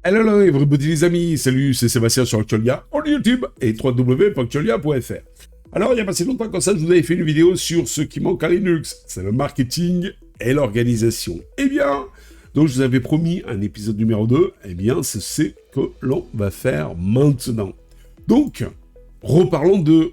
Hello everybody les amis, salut, c'est Sébastien sur Actualia, on YouTube et www.actualia.fr. Alors il y a pas si longtemps comme ça, je vous avais fait une vidéo sur ce qui manque à Linux, c'est le marketing et l'organisation. Eh bien, donc je vous avais promis un épisode numéro 2, eh bien c'est ce que l'on va faire maintenant. Donc, reparlons de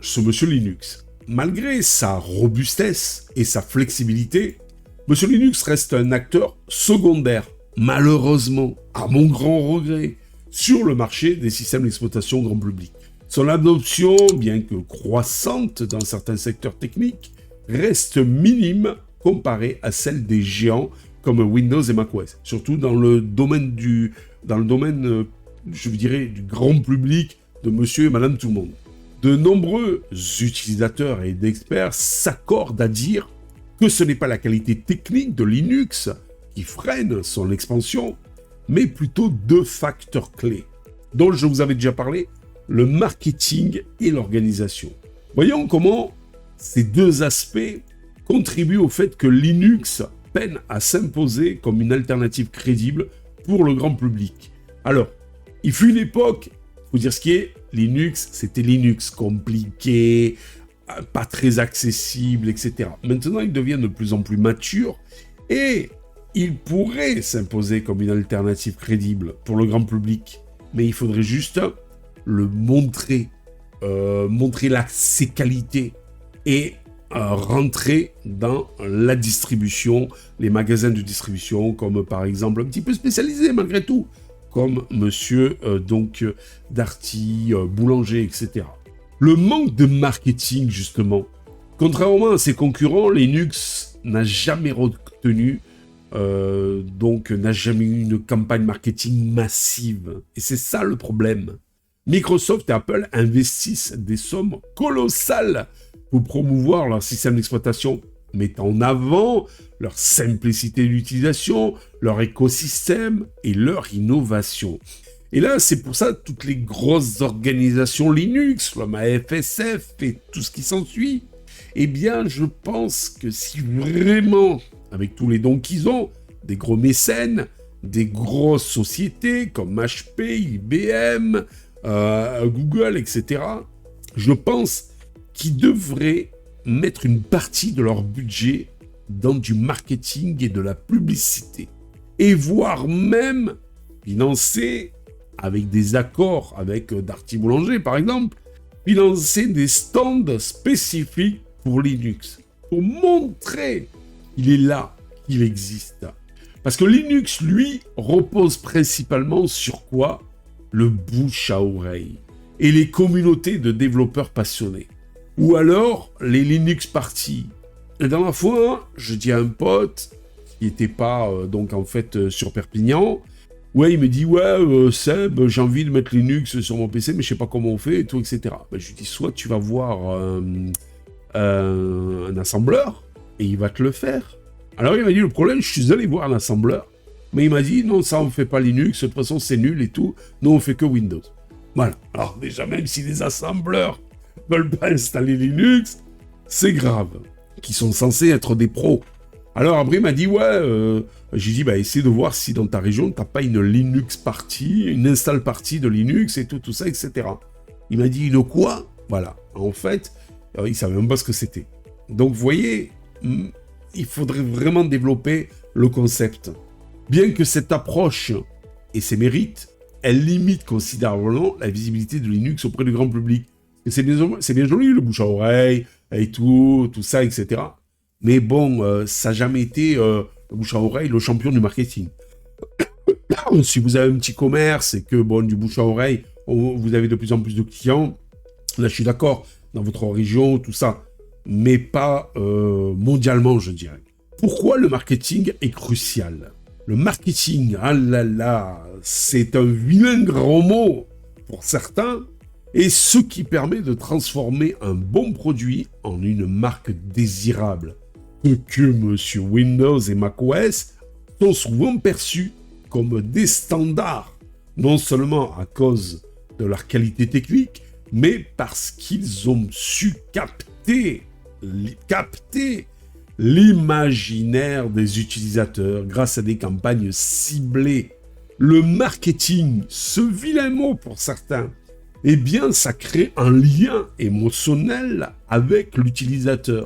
ce monsieur Linux. Malgré sa robustesse et sa flexibilité, monsieur Linux reste un acteur secondaire, malheureusement, à mon grand regret, sur le marché des systèmes d'exploitation grand public. Son adoption, bien que croissante dans certains secteurs techniques, reste minime comparée à celle des géants comme Windows et macOS, surtout dans le domaine je dirais, du grand public de monsieur et madame tout le monde. De nombreux utilisateurs et experts s'accordent à dire que ce n'est pas la qualité technique de Linux qui freine son expansion, mais plutôt deux facteurs clés, dont je vous avais déjà parlé, le marketing et l'organisation. Voyons comment ces deux aspects contribuent au fait que Linux peine à s'imposer comme une alternative crédible pour le grand public. Alors, il fut une époque, il faut dire ce qui est, Linux, c'était Linux compliqué, pas très accessible, etc. Maintenant, il devient de plus en plus mature et il pourrait s'imposer comme une alternative crédible pour le grand public. Mais il faudrait juste le montrer, montrer ses qualités et rentrer dans la distribution, les magasins de distribution, comme par exemple un petit peu spécialisés malgré tout, comme monsieur Darty, Boulanger, etc. Le manque de marketing, justement. Contrairement à ses concurrents, Linux n'a jamais retenu, n'a jamais eu une campagne marketing massive. Et c'est ça le problème. Microsoft et Apple investissent des sommes colossales pour promouvoir leur système d'exploitation, mettant en avant leur simplicité d'utilisation, leur écosystème et leur innovation. Et là, c'est pour ça que toutes les grosses organisations Linux, comme AFSF et tout ce qui s'ensuit, eh bien, je pense que si vraiment, avec tous les dons qu'ils ont, des gros mécènes, des grosses sociétés comme HP, IBM, Google, etc., je pense qu'ils devraient mettre une partie de leur budget dans du marketing et de la publicité. Et voire même financer, avec des accords avec Darty Boulanger par exemple, financer des stands spécifiques pour Linux, pour montrer qu'il est là, qu'il existe. Parce que Linux, lui, repose principalement sur quoi? Le bouche à oreille et les communautés de développeurs passionnés. Ou alors les Linux parties. La dernière fois, je dis à un pote qui n'était pas sur Perpignan, ouais, il me dit, Seb, j'ai envie de mettre Linux sur mon PC, mais je sais pas comment on fait, et tout, etc. Ben, je lui dis, soit tu vas voir un assembleur, et il va te le faire. Alors il m'a dit, le problème, je suis allé voir un assembleur, mais il m'a dit, non, ça on fait pas Linux, de toute façon c'est nul et tout, nous on fait que Windows. Voilà. Alors déjà, même si les assembleurs veulent pas installer Linux, c'est grave, qui sont censés être des pros. Alors après, il m'a dit, j'ai dit, essaie de voir si dans ta région, t'as pas une Linux party, une install party de Linux et tout ça, etc. Il m'a dit, une quoi? Voilà. En fait, il savait même pas ce que c'était. Donc, vous voyez, il faudrait vraiment développer le concept. Bien que cette approche et ses mérites, elle limite considérablement la visibilité de Linux auprès du grand public. Et c'est bien joli, le bouche à oreille, et tout ça, etc. Mais bon, ça n'a jamais été, le bouche à oreille, le champion du marketing. Si vous avez un petit commerce et que, du bouche à oreille, vous avez de plus en plus de clients, là, je suis d'accord, dans votre région, tout ça, mais pas mondialement, je dirais. Pourquoi le marketing est crucial? Le marketing, ah là là, c'est un vilain grand mot pour certains, et ce qui permet de transformer un bon produit en une marque désirable. Que monsieur Windows et macOS sont souvent perçus comme des standards, non seulement à cause de leur qualité technique, mais parce qu'ils ont su capter l'imaginaire des utilisateurs grâce à des campagnes ciblées. le marketing, ce vilain mot pour certains, eh bien, ça crée un lien émotionnel avec l'utilisateur.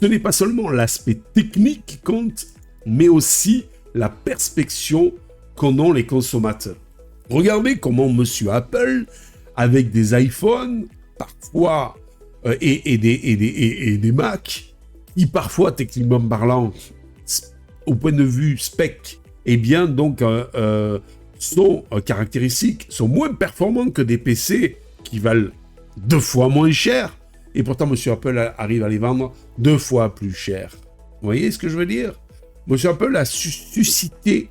Ce n'est pas seulement l'aspect technique qui compte, mais aussi la perception qu'en ont les consommateurs. Regardez comment Monsieur Apple, avec des iPhones, parfois, et des Mac, qui parfois, techniquement parlant, au point de vue spec, eh bien, donc, sont caractéristiques, sont moins performants que des PC qui valent 2 fois moins cher, et pourtant Monsieur Apple arrive à les vendre 2 fois plus cher. Vous voyez ce que je veux dire? Monsieur Apple a suscité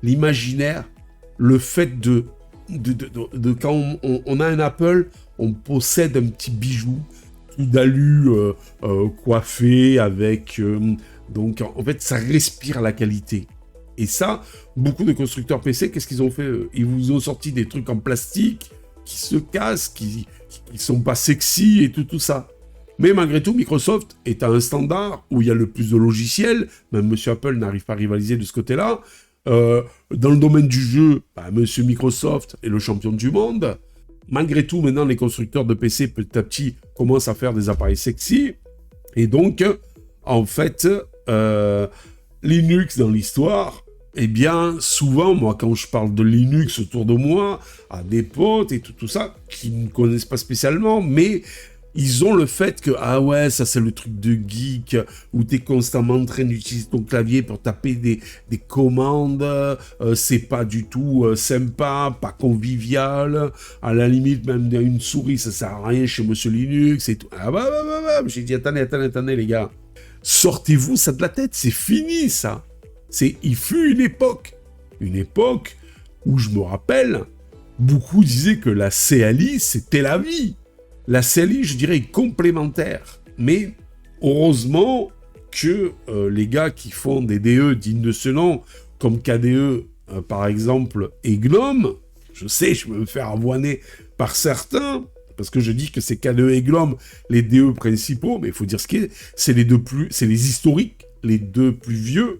l'imaginaire, le fait de quand on a un Apple, on possède un petit bijou, tout d'alu, coiffé, avec... donc, en fait, ça respire la qualité. Et ça, beaucoup de constructeurs PC, qu'est-ce qu'ils ont fait? Ils vous ont sorti des trucs en plastique qui se cassent, qui sont pas sexy et tout ça. Mais malgré tout, Microsoft est à un standard où il y a le plus de logiciels. Même Monsieur Apple n'arrive pas à rivaliser de ce côté-là. Dans le domaine du jeu, Monsieur Microsoft est le champion du monde. Malgré tout, maintenant, les constructeurs de PC, petit à petit, commencent à faire des appareils sexy. Et donc, en fait, Linux dans l'histoire, eh bien, souvent, moi, quand je parle de Linux autour de moi, à des potes et tout ça, qui ne connaissent pas spécialement, mais ils ont le fait que, ah ouais, ça c'est le truc de geek, où t'es constamment en train d'utiliser ton clavier pour taper des commandes, c'est pas du tout sympa, pas convivial, à la limite, même une souris, ça sert à rien chez Monsieur Linux et tout. Ah bah, j'ai dit, attendez, les gars. Sortez-vous ça de la tête, c'est fini ça. Il fut une époque où je me rappelle, beaucoup disaient que la CLI c'était la vie. La CLI, je dirais, est complémentaire. Mais heureusement que les gars qui font des DE dignes de ce nom, comme KDE par exemple, et GNOME, je sais, je peux me faire avoiner par certains, parce que je dis que c'est KDE et GNOME les DE principaux, mais il faut dire ce qu'est, c'est les historiques, les deux plus vieux,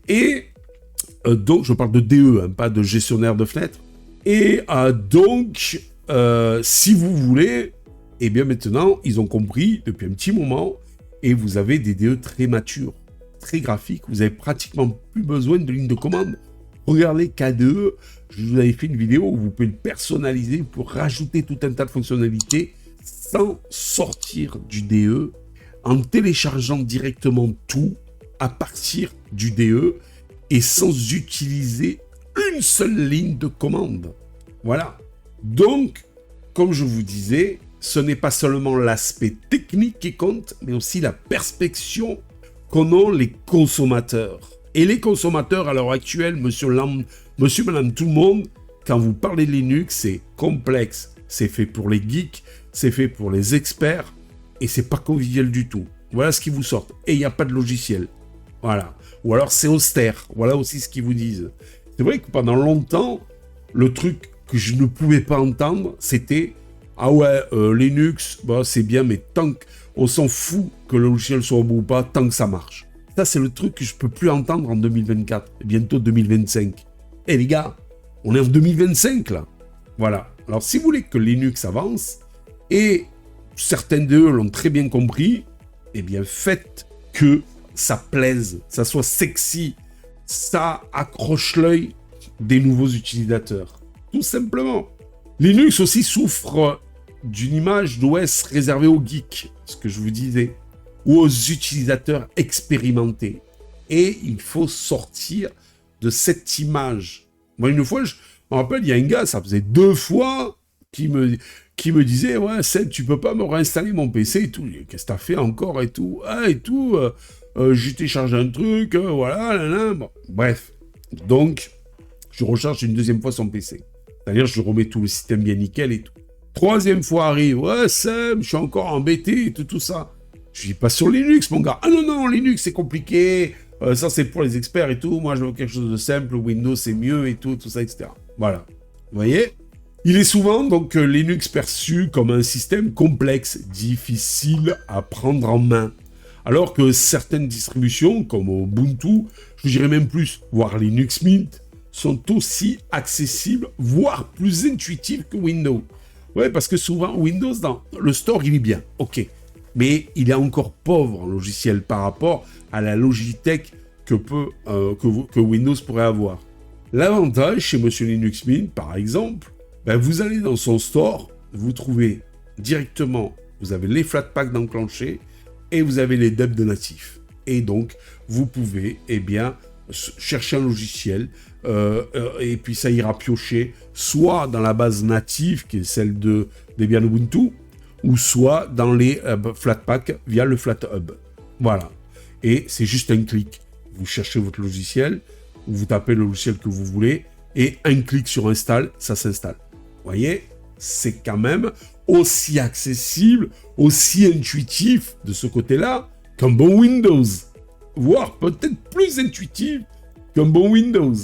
et donc je parle de DE, hein, pas de gestionnaire de fenêtres, et donc, si vous voulez, eh bien maintenant, ils ont compris depuis un petit moment, et vous avez des DE très matures, très graphiques, vous avez pratiquement plus besoin de ligne de commande. Regardez KDE, je vous avais fait une vidéo où vous pouvez le personnaliser pour rajouter tout un tas de fonctionnalités sans sortir du DE, en téléchargeant directement tout à partir du DE et sans utiliser une seule ligne de commande. Voilà. Donc, comme je vous disais, ce n'est pas seulement l'aspect technique qui compte, mais aussi la perception qu'en ont les consommateurs. Et les consommateurs, à l'heure actuelle, monsieur, madame, tout le monde, quand vous parlez de Linux, c'est complexe. C'est fait pour les geeks, c'est fait pour les experts, et c'est pas convivial du tout. Voilà ce qu'ils vous sortent. Et il n'y a pas de logiciel. Voilà. Ou alors c'est austère. Voilà aussi ce qu'ils vous disent. C'est vrai que pendant longtemps, le truc que je ne pouvais pas entendre, c'était « Ah ouais, Linux, bah, c'est bien, mais tant qu'on s'en fout que le logiciel soit bon ou pas, tant que ça marche. » Ça, c'est le truc que je peux plus entendre en 2024, et bientôt 2025. Eh les gars, on est en 2025 là. Voilà. Alors si vous voulez que Linux avance, et certains d'eux l'ont très bien compris, eh bien faites que ça plaise, ça soit sexy, ça accroche l'œil des nouveaux utilisateurs. Tout simplement. Linux aussi souffre d'une image d'OS réservée aux geeks, ce que je vous disais, ou aux utilisateurs expérimentés. Et il faut sortir de cette image. Moi, une fois, je me rappelle, il y a un gars, ça faisait 2 fois, qui me disait « Ouais, Seb, tu peux pas me réinstaller mon PC et tout. Qu'est-ce que t'as fait encore et tout. Ah, et tout. J'ai téléchargé un truc, voilà, là. Bon, bref. Donc, je recharge une 2e fois son PC. C'est-à-dire, je remets tout le système bien nickel et tout. 3e fois arrive, ouais, Seb, je suis encore embêté et tout ça. Je dis pas sur Linux, mon gars. Ah non, Linux, c'est compliqué. Ça, c'est pour les experts et tout. Moi, je veux quelque chose de simple. Windows, c'est mieux et tout ça, etc. Voilà. Vous voyez ? Il est souvent, donc, Linux perçu comme un système complexe, difficile à prendre en main. Alors que certaines distributions, comme Ubuntu, je dirais même plus, voire Linux Mint, sont aussi accessibles, voire plus intuitifs que Windows. Ouais, parce que souvent, Windows, dans le store, il est bien, ok. Mais il est encore pauvre en logiciel par rapport à la Logitech que Windows pourrait avoir. L'avantage chez Monsieur Linux Mint, par exemple, ben vous allez dans son store, vous trouvez directement, vous avez les Flatpak d'enclencher et vous avez les devs de natif. Et donc, vous pouvez, chercher un logiciel et puis ça ira piocher soit dans la base native, qui est celle de Debian Ubuntu, ou soit dans les Flatpak via le FlatHub. Voilà. Et c'est juste un clic. Vous cherchez votre logiciel, vous tapez le logiciel que vous voulez, et un clic sur install, ça s'installe. Vous voyez, c'est quand même aussi accessible, aussi intuitif de ce côté-là qu'un bon Windows. Voire peut-être plus intuitif qu'un bon Windows.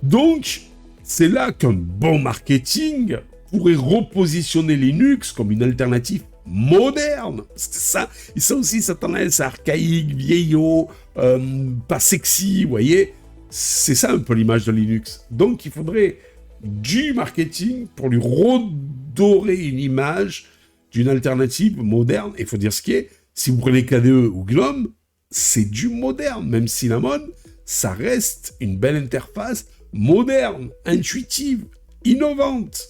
Donc, c'est là qu'un bon marketing pourrait repositionner Linux comme une alternative moderne. Ça aussi, ça tendance archaïque, vieillot, pas sexy, vous voyez. C'est ça un peu l'image de Linux. Donc, il faudrait du marketing pour lui redorer une image d'une alternative moderne. Il faut dire ce qui est. Si vous prenez KDE ou GNOME, c'est du moderne. Même Cinnamon, ça reste une belle interface moderne, intuitive, innovante.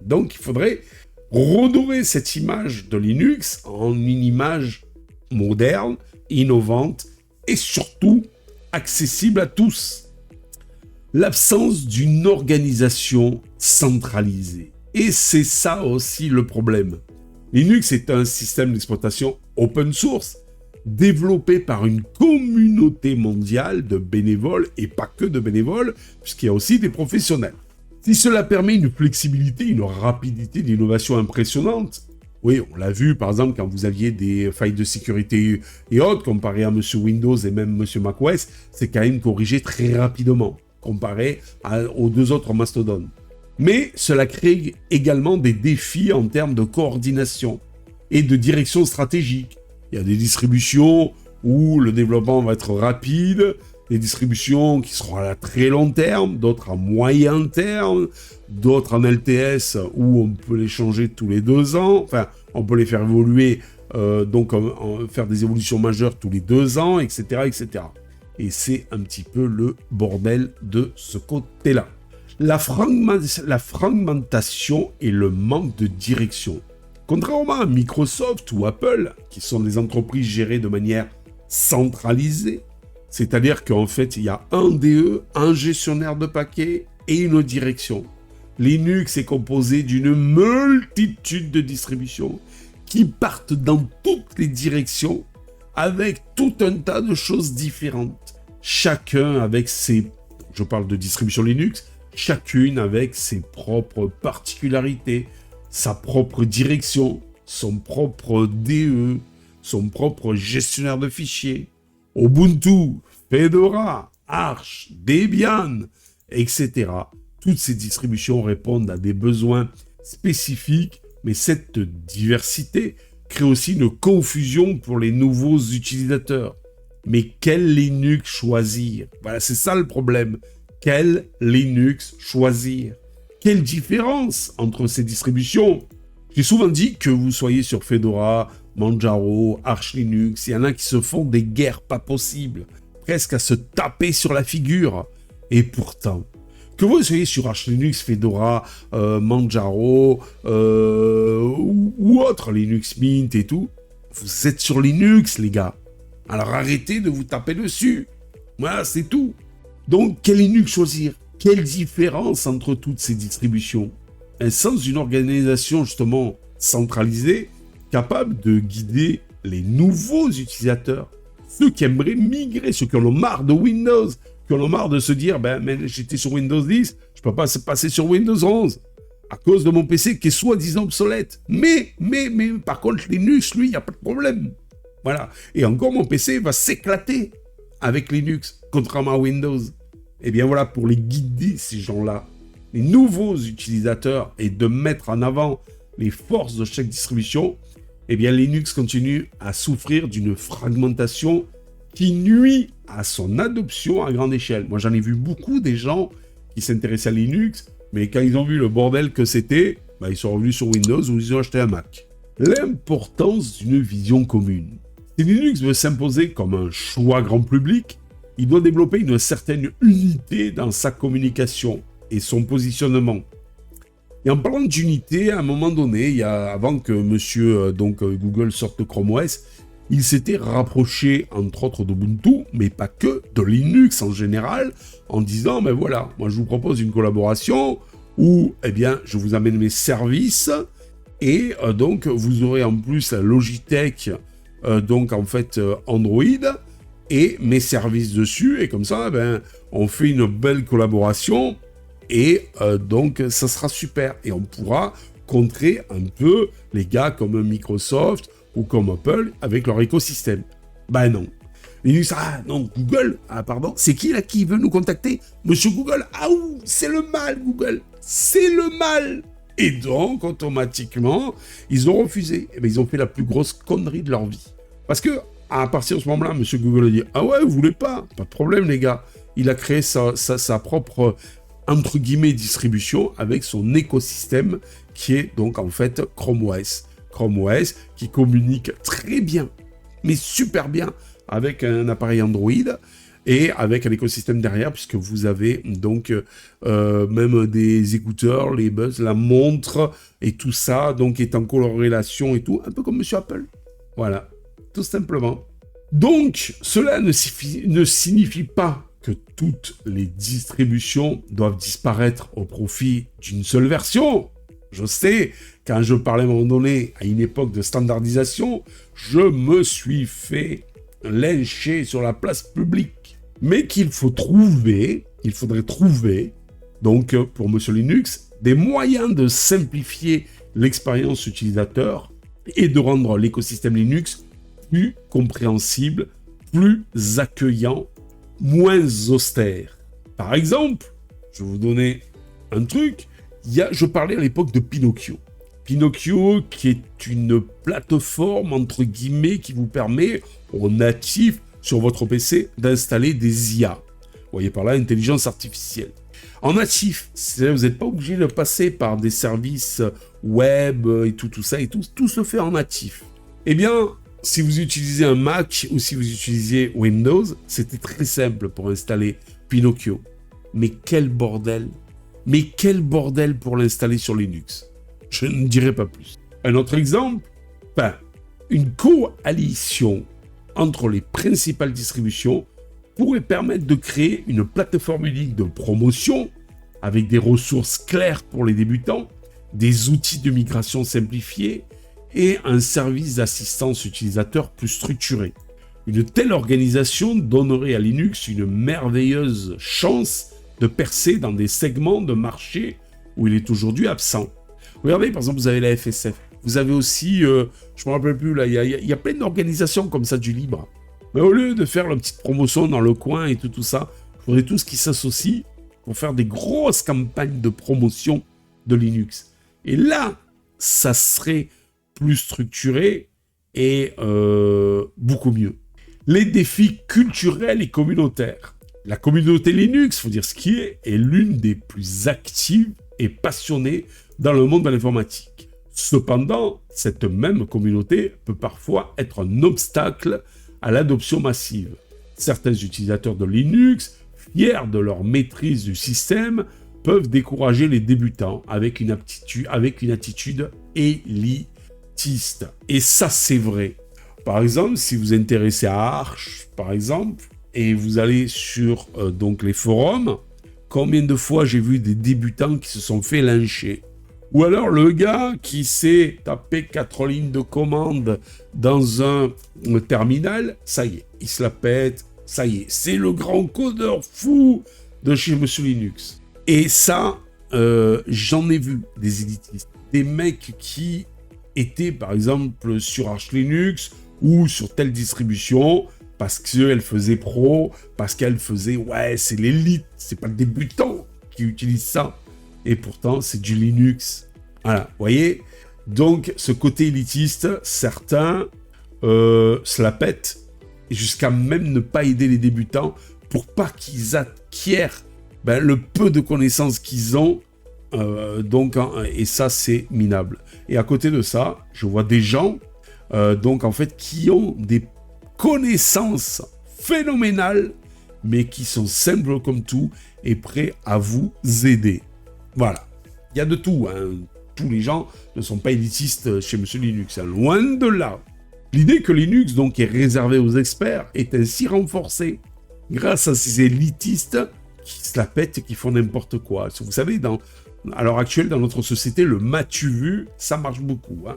Donc, il faudrait redorer cette image de Linux en une image moderne, innovante et surtout accessible à tous. L'absence d'une organisation centralisée. Et c'est ça aussi le problème. Linux est un système d'exploitation open source, développé par une communauté mondiale de bénévoles, et pas que de bénévoles, puisqu'il y a aussi des professionnels. Si cela permet une flexibilité, une rapidité d'innovation impressionnante, oui, on l'a vu par exemple quand vous aviez des failles de sécurité et autres, comparé à Monsieur Windows et même Monsieur macOS, c'est quand même corrigé très rapidement, comparé aux deux autres mastodontes. Mais cela crée également des défis en termes de coordination et de direction stratégique. Il y a des distributions où le développement va être rapide, des distributions qui seront à très long terme, d'autres à moyen terme, d'autres en LTS où on peut les changer tous les 2 ans, enfin on peut les faire évoluer, faire des évolutions majeures tous les 2 ans, etc., etc. Et c'est un petit peu le bordel de ce côté-là. La fragmentation et le manque de direction. Contrairement à Microsoft ou Apple, qui sont des entreprises gérées de manière centralisée, c'est-à-dire qu'en fait, il y a un DE, un gestionnaire de paquets et une direction. Linux est composé d'une multitude de distributions qui partent dans toutes les directions avec tout un tas de choses différentes. Chacun avec je parle de distribution Linux, chacune avec ses propres particularités, sa propre direction, son propre DE, son propre gestionnaire de fichiers. Ubuntu, Fedora, Arch, Debian, etc. Toutes ces distributions répondent à des besoins spécifiques, mais cette diversité crée aussi une confusion pour les nouveaux utilisateurs. Mais quel Linux choisir? Voilà, c'est ça le problème. Quel Linux choisir? Quelle différence entre ces distributions? J'ai souvent dit que vous soyez sur Fedora, Manjaro, Arch Linux, il y en a qui se font des guerres pas possibles, presque à se taper sur la figure. Et pourtant, que vous soyez sur Arch Linux, Fedora, Manjaro, ou autre, Linux Mint et tout, vous êtes sur Linux, les gars. Alors arrêtez de vous taper dessus. Voilà, c'est tout. Donc, quel Linux choisir? Quelle différence entre toutes ces distributions? Sans une organisation justement centralisée, capable de guider les nouveaux utilisateurs, ceux qui aimeraient migrer, ceux qui en ont marre de Windows, qui en ont marre de se dire mais j'étais sur Windows 10, je peux pas passer sur Windows 11 à cause de mon PC qui est soi-disant obsolète. Mais par contre Linux, lui, il n'y a pas de problème. Voilà. Et encore, mon PC va s'éclater avec Linux, contrairement à Windows. Et bien voilà, pour les guider, ces gens-là, les nouveaux utilisateurs, et de mettre en avant les forces de chaque distribution, eh bien Linux continue à souffrir d'une fragmentation qui nuit à son adoption à grande échelle. Moi, j'en ai vu beaucoup des gens qui s'intéressaient à Linux, mais quand ils ont vu le bordel que c'était, ils sont revenus sur Windows ou ils ont acheté un Mac. L'importance d'une vision commune. Si Linux veut s'imposer comme un choix grand public, il doit développer une certaine unité dans sa communication et son positionnement. Et en parlant d'unité, à un moment donné, avant que monsieur Google sorte Chrome OS, il s'était rapproché, entre autres, d'Ubuntu, mais pas que, de Linux en général, en disant, voilà, moi je vous propose une collaboration où, je vous amène mes services, et donc vous aurez en plus la Logitech, Android, et mes services dessus, et comme ça, on fait une belle collaboration, et donc ça sera super, et on pourra contrer un peu les gars comme Microsoft, ou comme Apple, avec leur écosystème. Non. Linux, non, Google, pardon, c'est qui là qui veut nous contacter? Monsieur Google, c'est le mal, Google, c'est le mal. Et donc, automatiquement, ils ont refusé. Ils ont fait la plus grosse connerie de leur vie. Parce que, à partir de ce moment-là, monsieur Google a dit, vous voulez pas de problème, les gars. Il a créé sa propre, entre guillemets, distribution avec son écosystème qui est donc, en fait, Chrome OS. Chrome OS qui communique très bien, mais super bien avec un appareil Android et avec un écosystème derrière, puisque vous avez donc même des écouteurs, les Buds, la montre et tout ça, donc est en corrélation et tout, un peu comme monsieur Apple. Voilà, tout simplement. Donc, cela ne signifie pas que toutes les distributions doivent disparaître au profit d'une seule version. Je sais, quand je parlais à un moment donné, à une époque de standardisation, je me suis fait lyncher sur la place publique. Mais qu'il faudrait trouver, donc pour Monsieur Linux, des moyens de simplifier l'expérience utilisateur et de rendre l'écosystème Linux plus compréhensible, plus accueillant, moins austère. Par exemple, je vais vous donner un truc. Je parlais à l'époque de Pinocchio. Pinocchio, qui est une plateforme, entre guillemets, qui vous permet, au natif, sur votre PC, d'installer des IA. Vous voyez par là, intelligence artificielle. En natif, vous n'êtes pas obligé de passer par des services web et tout ça, et tout se fait en natif. Eh bien, si vous utilisez un Mac ou si vous utilisiez Windows, c'était très simple pour installer Pinocchio. Mais quel bordel! Mais quel bordel pour l'installer sur Linux. Je ne dirai pas plus. Un autre exemple, une coalition entre les principales distributions pourrait permettre de créer une plateforme unique de promotion avec des ressources claires pour les débutants, des outils de migration simplifiés et un service d'assistance utilisateur plus structuré. Une telle organisation donnerait à Linux une merveilleuse chance de percer dans des segments de marché où il est aujourd'hui absent. Regardez, par exemple, vous avez la FSF. Vous avez aussi, je ne me rappelle plus, là, il y a plein d'organisations comme ça du libre. Mais au lieu de faire la petite promotion dans le coin et tout ça, il faudrait tous qui s'associent pour faire des grosses campagnes de promotion de Linux. Et là, ça serait plus structuré et beaucoup mieux. Les défis culturels et communautaires. La communauté Linux, il faut dire ce qui est l'une des plus actives et passionnées dans le monde de l'informatique. Cependant, cette même communauté peut parfois être un obstacle à l'adoption massive. Certains utilisateurs de Linux, fiers de leur maîtrise du système, peuvent décourager les débutants avec une attitude élitiste. Et ça, c'est vrai. Par exemple, si vous vous intéressez à Arch, par exemple, et vous allez sur donc les forums, combien de fois j'ai vu des débutants qui se sont fait lyncher? Ou alors le gars qui s'est tapé 4 lignes de commande dans un terminal, ça y est, il se la pète, ça y est, c'est le grand codeur fou de chez Monsieur Linux. Et ça, j'en ai vu des éditistes, des mecs qui étaient par exemple sur Arch Linux ou sur telle distribution, parce qu'elle faisait pro, parce qu'elle faisait, c'est l'élite, c'est pas le débutant qui utilise ça. Et pourtant, c'est du Linux. Voilà, vous voyez? Donc, ce côté élitiste, certains se la pètent, jusqu'à même ne pas aider les débutants pour pas qu'ils acquièrent ben, le peu de connaissances qu'ils ont, et ça, c'est minable. Et à côté de ça, je vois des gens, qui ont des connaissances phénoménales, mais qui sont simples comme tout et prêts à vous aider. Voilà. Il y a de tout, hein. Tous les gens ne sont pas élitistes chez Monsieur Linux, hein. Loin de là. L'idée que Linux donc est réservé aux experts est ainsi renforcée grâce à ces élitistes qui se la pètent et qui font n'importe quoi. Vous savez, à l'heure actuelle, dans notre société, le m'as-tu vu, ça marche beaucoup, hein.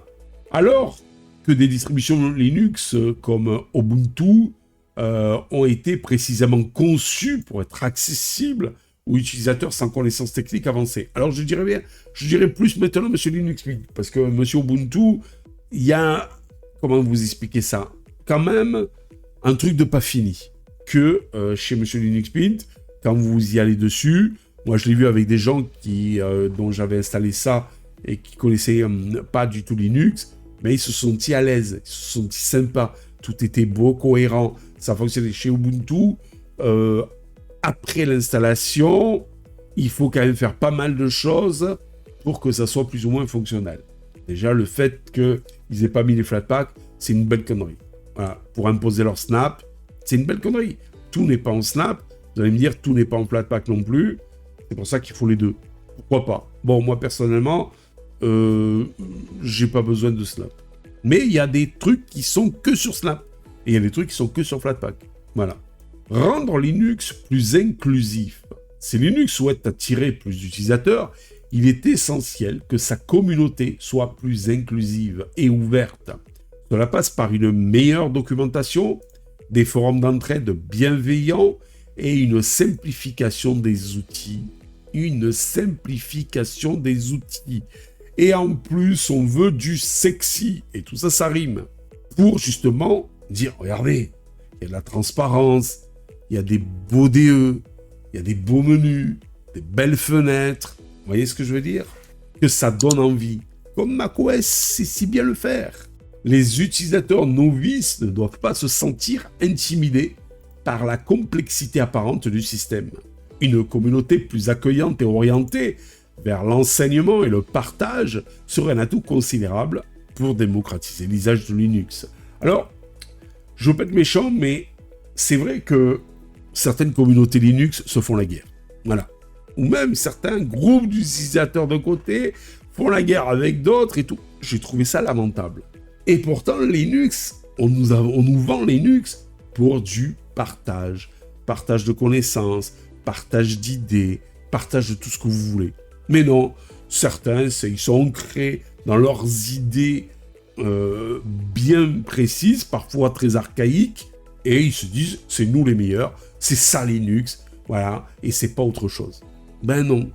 Alors que des distributions Linux comme Ubuntu ont été précisément conçues pour être accessibles aux utilisateurs sans connaissances techniques avancées. Alors je dirais plus maintenant Monsieur Linux, parce que Monsieur Ubuntu, il y a, comment vous expliquer ça, quand même un truc de pas fini, que chez Monsieur Linux Mint, quand vous y allez dessus, moi je l'ai vu avec des gens dont j'avais installé ça et qui connaissaient pas du tout Linux, mais ils se sont sentis à l'aise, ils se sont sentis sympas, tout était beau, cohérent, ça fonctionnait. Chez Ubuntu, après l'installation, il faut quand même faire pas mal de choses pour que ça soit plus ou moins fonctionnel. Déjà, le fait qu'ils aient pas mis les Flatpak, c'est une belle connerie. Voilà. Pour imposer leur snap, c'est une belle connerie. Tout n'est pas en snap. Vous allez me dire, tout n'est pas en Flatpak non plus. C'est pour ça qu'il faut les deux. Pourquoi pas? Bon, moi, personnellement, j'ai pas besoin de snap. Mais il y a des trucs qui sont que sur snap. Et il y a des trucs qui sont que sur Flatpak. Voilà. Rendre Linux plus inclusif. Si Linux souhaite attirer plus d'utilisateurs, il est essentiel que sa communauté soit plus inclusive et ouverte. Cela passe par une meilleure documentation, des forums d'entraide bienveillants et une simplification des outils. Une simplification des outils. Et en plus, on veut du sexy. Et tout ça, ça rime. Pour justement dire, regardez, il y a de la transparence, il y a des beaux DE, il y a des beaux menus, des belles fenêtres. Vous voyez ce que je veux dire? Que ça donne envie. Comme macOS sait si bien le faire. Les utilisateurs novices ne doivent pas se sentir intimidés par la complexité apparente du système. Une communauté plus accueillante et orientée vers l'enseignement et le partage serait un atout considérable pour démocratiser l'usage de Linux. Alors, je veux pas être méchant, mais c'est vrai que certaines communautés Linux se font la guerre. Voilà. Ou même certains groupes d'utilisateurs de côté font la guerre avec d'autres et tout. J'ai trouvé ça lamentable. Et pourtant, Linux, on nous vend Linux pour du partage. Partage de connaissances, partage d'idées, partage de tout ce que vous voulez. Mais non, certains, ils sont ancrés dans leurs idées bien précises, parfois très archaïques, et ils se disent, c'est nous les meilleurs, c'est ça Linux, voilà, et c'est pas autre chose. Ben non.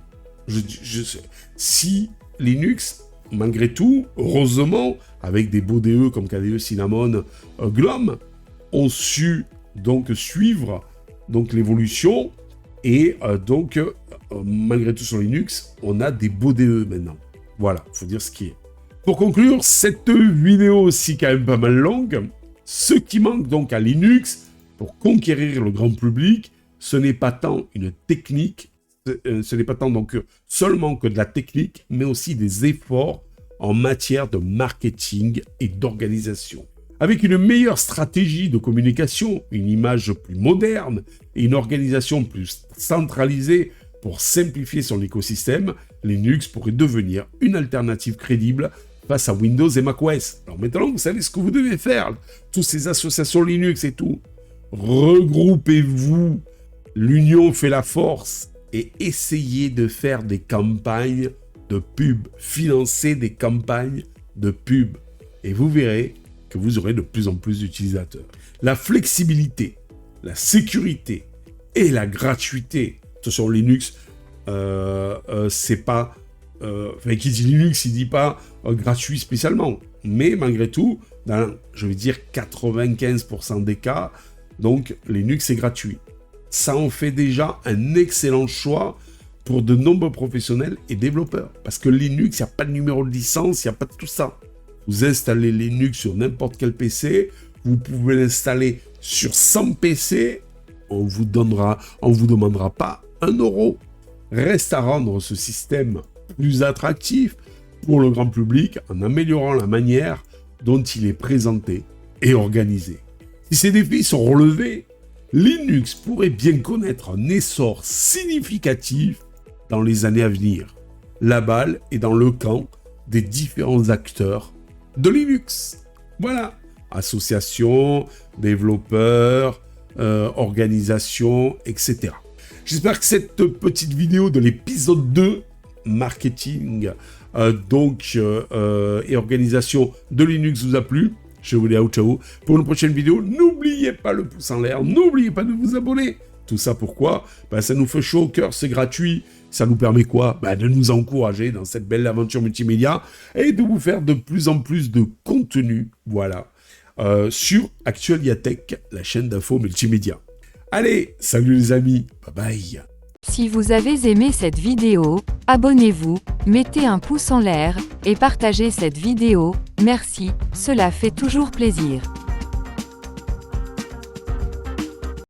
Si Linux, malgré tout, heureusement, avec des beaux DE comme KDE, Cinnamon, Glom, ont su donc suivre donc l'évolution, et malgré tout sur Linux, on a des beaux DE maintenant. Voilà, faut dire ce qui est. Pour conclure, cette vidéo aussi quand même pas mal longue, ce qui manque donc à Linux pour conquérir le grand public, ce n'est pas tant une technique, ce n'est pas tant donc seulement que de la technique, mais aussi des efforts en matière de marketing et d'organisation. Avec une meilleure stratégie de communication, une image plus moderne et une organisation plus centralisée pour simplifier son écosystème, Linux pourrait devenir une alternative crédible face à Windows et macOS. Alors maintenant, vous savez ce que vous devez faire. Toutes ces associations Linux et tout. Regroupez-vous. L'union fait la force. Et essayez de faire des campagnes de pub. Financez des campagnes de pub. Et vous verrez que vous aurez de plus en plus d'utilisateurs. La flexibilité, la sécurité et la gratuité. Attention, Linux, c'est pas... qui dit Linux, il dit pas gratuit spécialement. Mais malgré tout, dans, je veux dire, 95% des cas, donc Linux est gratuit. Ça en fait déjà un excellent choix pour de nombreux professionnels et développeurs. Parce que Linux, il n'y a pas de numéro de licence, il n'y a pas de tout ça. Vous installez Linux sur n'importe quel PC, vous pouvez l'installer sur 100 PC, on vous demandera pas 1 euro. Reste à rendre ce système plus attractif pour le grand public en améliorant la manière dont il est présenté et organisé. Si ces défis sont relevés, Linux pourrait bien connaître un essor significatif dans les années à venir. La balle est dans le camp des différents acteurs de Linux. Voilà, associations, développeurs, organisations, etc. J'espère que cette petite vidéo de l'épisode 2, marketing et organisation de Linux vous a plu. Je vous dis ciao. Pour une prochaine vidéo, n'oubliez pas le pouce en l'air, n'oubliez pas de vous abonner. Tout ça pourquoi ? Ça nous fait chaud au cœur, c'est gratuit. Ça nous permet quoi ? De nous encourager dans cette belle aventure multimédia et de vous faire de plus en plus de contenu, voilà, sur Actualia Tech, la chaîne d'infos multimédia. Allez, salut les amis, bye bye. Si vous avez aimé cette vidéo, abonnez-vous, mettez un pouce en l'air, et partagez cette vidéo, merci, cela fait toujours plaisir.